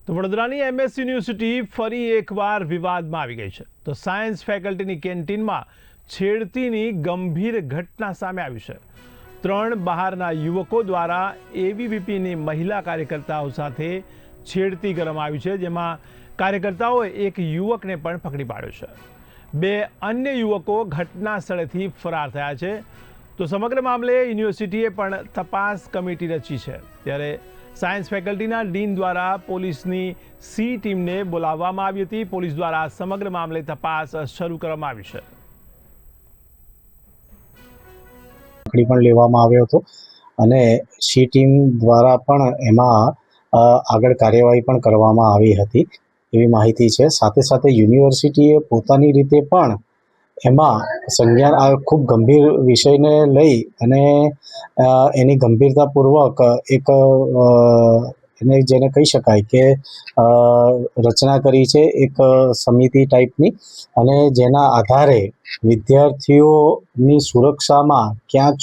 તો વડોદરાની MS university ફરી એકવાર વિવાદમાં આવી ગઈ છે। તો સાયન્સ ફેકલ્ટીની કેન્ટીનમાં છેડતીની ગંભીર ઘટના સામે આવી છે। 3 બહારના યુવકો દ્વારા એબીવીપીની મહિલા કાર્યકર્તાઓ સાથે છેડતી કરવામાં આવી છે, જેમાં કાર્યકર્તાઓએ એક યુવકને પણ પકડી પાડ્યો છે। 2 અન્ય યુવકો ઘટના સ્થળેથી ફરાર થયા છે। તો સમગ્ર મામલે યુનિવર્સિટીએ પણ તપાસ કમિટી રચી છે। ત્યારે સાયન્સ ફેકલ્ટીના ડીન દ્વારા પોલીસની સી ટીમને બોલાવવામાં આવી હતી। પોલીસ દ્વારા સમગ્ર મામલે તપાસ શરૂ કરવામાં આવી છે। પકડી પણ લેવામાં આવ્યો હતો અને સી ટીમ દ્વારા પણ એમાં આગળ કાર્યવાહી પણ કરવામાં આવી હતી એવી માહિતી છે। સાથે સાથે યુનિવર્સિટીએ પોતાની રીતે પણ એમાં સંજ્ઞાન આ ખૂબ ગંભીર વિષયને લઈ અને એની ગંભીરતાપૂર્વક એક એને જેને કહી શકાય કે રચના કરી છે એક સમિતિ ટાઈપની, અને જેના આધારે વિદ્યાર્થીઓની સુરક્ષામાં ક્યાં